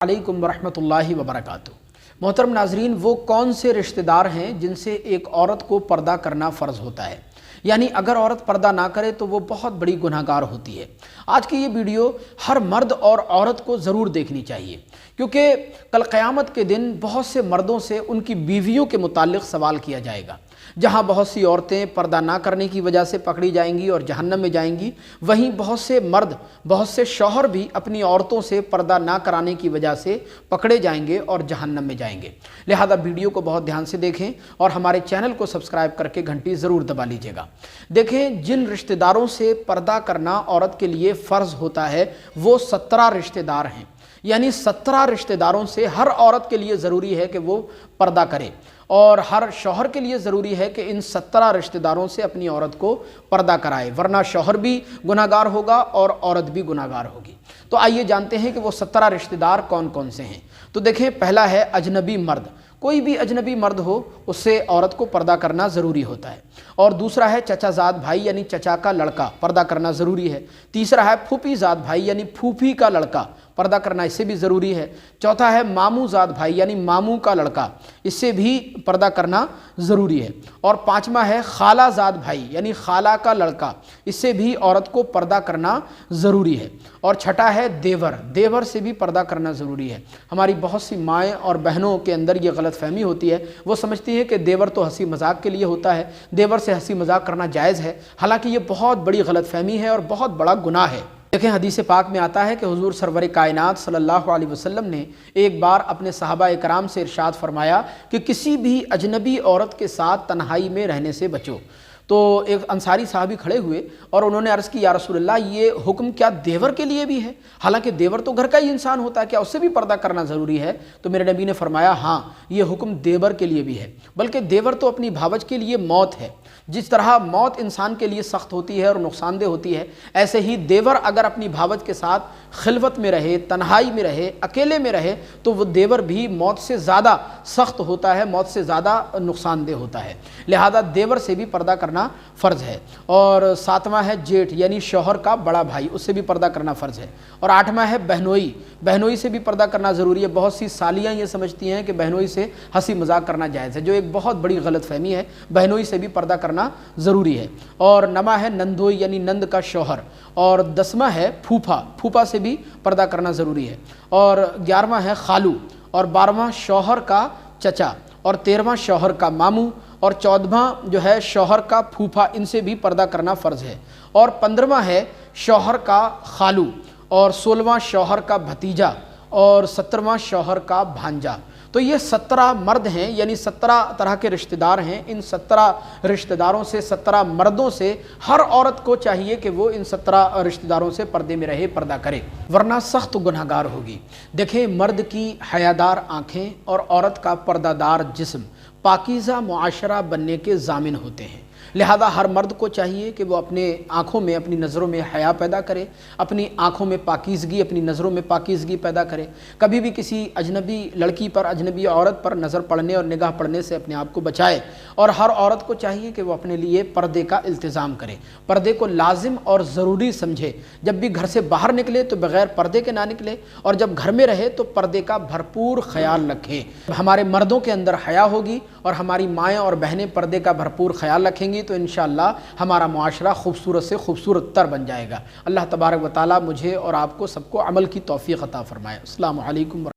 علیکم ورحمۃ اللہ وبرکاتہ۔ محترم ناظرین، وہ کون سے رشتہ دار ہیں جن سے ایک عورت کو پردہ کرنا فرض ہوتا ہے؟ یعنی اگر عورت پردہ نہ کرے تو وہ بہت بڑی گناہگار ہوتی ہے۔ آج کی یہ ویڈیو ہر مرد اور عورت کو ضرور دیکھنی چاہیے، کیونکہ کل قیامت کے دن بہت سے مردوں سے ان کی بیویوں کے متعلق سوال کیا جائے گا۔ جہاں بہت سی عورتیں پردہ نہ کرنے کی وجہ سے پکڑی جائیں گی اور جہنم میں جائیں گی، وہیں بہت سے مرد، بہت سے شوہر بھی اپنی عورتوں سے پردہ نہ کرانے کی وجہ سے پکڑے جائیں گے اور جہنم میں جائیں گے۔ لہذا ویڈیو کو بہت دھیان سے دیکھیں اور ہمارے چینل کو سبسکرائب کر کے گھنٹی ضرور دبا لیجیے گا۔ دیکھیں، جن رشتہ داروں سے پردہ کرنا عورت کے لیے فرض ہوتا ہے وہ 17 رشتہ دار ہیں۔ یعنی 17 رشتہ داروں سے ہر عورت کے لیے ضروری ہے کہ وہ پردہ کرے، اور ہر شوہر کے لیے ضروری ہے کہ ان 17 رشتہ داروں سے اپنی عورت کو پردہ کرائے، ورنہ شوہر بھی گناہگار ہوگا اور عورت بھی گناہگار ہوگی۔ تو آئیے جانتے ہیں کہ وہ 17 رشتہ دار کون کون سے ہیں۔ تو دیکھیں، پہلا ہے اجنبی مرد۔ کوئی بھی اجنبی مرد ہو، اس سے عورت کو پردہ کرنا ضروری ہوتا ہے۔ اور دوسرا ہے چچا زاد بھائی، یعنی چچا کا لڑکا، پردہ کرنا ضروری ہے۔ تیسرا ہے پھوپھی زاد بھائی، یعنی پھوپھی کا لڑکا، پردہ کرنا اس سے بھی ضروری ہے۔ چوتھا ہے ماموں زاد بھائی، یعنی ماموں کا لڑکا، اس سے بھی پردہ کرنا ضروری ہے۔ اور پانچواں ہے خالہ زاد بھائی، یعنی خالہ کا لڑکا، اس سے بھی عورت کو پردہ کرنا ضروری ہے۔ اور چھٹا ہے دیور، دیور سے بھی پردہ کرنا ضروری ہے۔ ہماری بہت سی مائیں اور بہنوں کے اندر یہ غلط فہمی ہوتی ہے، وہ سمجھتی ہے کہ دیور تو ہنسی مذاق کے لیے ہوتا ہے، دیور سے ہنسی مذاق کرنا جائز ہے، حالانکہ یہ بہت بڑی غلط فہمی ہے اور بہت بڑا گناہ ہے۔ دیکھیں، حدیث پاک میں آتا ہے کہ حضور سرور کائنات صلی اللہ علیہ وسلم نے ایک بار اپنے صحابہ کرام سے ارشاد فرمایا کہ کسی بھی اجنبی عورت کے ساتھ تنہائی میں رہنے سے بچو۔ تو ایک انصاری صحابی کھڑے ہوئے اور انہوں نے عرض کی، یا رسول اللہ، یہ حکم کیا دیور کے لیے بھی ہے؟ حالانکہ دیور تو گھر کا ہی انسان ہوتا ہے، کیا اس سے بھی پردہ کرنا ضروری ہے؟ تو میرے نبی نے فرمایا، ہاں، یہ حکم دیور کے لیے بھی ہے، بلکہ دیور تو اپنی بھاوج کے لیے موت ہے۔ جس طرح موت انسان کے لیے سخت ہوتی ہے اور نقصان دہ ہوتی ہے، ایسے ہی دیور اگر اپنی بھاوج کے ساتھ خلوت میں رہے، تنہائی میں رہے، اکیلے میں رہے، تو وہ دیور بھی موت سے زیادہ سخت ہوتا ہے، موت سے زیادہ نقصان دہ ہوتا ہے۔ لہذا دیور سے بھی پردہ کرنا فرض ہے۔ اور ساتواں ہے جیٹھ، یعنی شوہر کا بڑا بھائی، اس سے بھی پردہ کرنا فرض ہے۔ اور آٹھواں ہے بہنوئی، بہنوئی سے بھی پردہ کرنا ضروری ہے۔ بہت سی سالیاں یہ سمجھتی ہیں کہ بہنوئی سے ہنسی مذاق کرنا جائز ہے، جو ایک بہت بڑی غلط فہمی ہے۔ بہنوئی سے بھی پردہ کرنا ضروری ہے۔ اور نواں ہے نندوئی، یعنی نند کا شوہر۔ اور 10واں ہے پھوپھا، پھوپھا سے بھی پردہ کرنا ضروری ہے۔ اور 11واں ہے خالو، اور 12واں شوہر کا چچا، اور 13واں شوہر کا ماموں، اور 14واں جو ہے شوہر کا پھوپھا، ان سے بھی پردہ کرنا فرض ہے۔ اور 15واں ہے شوہر کا خالو، اور 16واں شوہر کا بھتیجا، اور 17واں شوہر کا بھانجا۔ تو یہ 17 مرد ہیں، یعنی 17 طرح کے رشتہ دار ہیں۔ ان 17 رشتہ داروں سے، 17 مردوں سے ہر عورت کو چاہیے کہ وہ ان 17 رشتہ داروں سے پردے میں رہے، پردہ کرے، ورنہ سخت گناہگار ہوگی۔ دیکھیں، مرد کی حیادار آنکھیں اور عورت کا پردہ دار جسم پاکیزہ معاشرہ بننے کے ضامن ہوتے ہیں۔ لہذا ہر مرد کو چاہیے کہ وہ اپنے آنکھوں میں، اپنی نظروں میں حیا پیدا کرے، اپنی آنکھوں میں پاکیزگی، اپنی نظروں میں پاکیزگی پیدا کرے۔ کبھی بھی کسی اجنبی لڑکی پر، اجنبی عورت پر نظر پڑنے اور نگاہ پڑنے سے اپنے آپ کو بچائے۔ اور ہر عورت کو چاہیے کہ وہ اپنے لیے پردے کا التزام کرے، پردے کو لازم اور ضروری سمجھے۔ جب بھی گھر سے باہر نکلے تو بغیر پردے کے نہ نکلے، اور جب گھر میں رہے تو پردے کا بھرپور خیال رکھے۔ ہمارے مردوں کے اندر حیا ہوگی اور ہماری مائیں اور بہنیں پردے کا بھرپور خیال رکھیں گی تو انشاءاللہ ہمارا معاشرہ خوبصورت سے خوبصورت تر بن جائے گا۔ اللہ تبارک و تعالی مجھے اور آپ کو سب کو عمل کی توفیق عطا فرمائے۔ السلام علیکم۔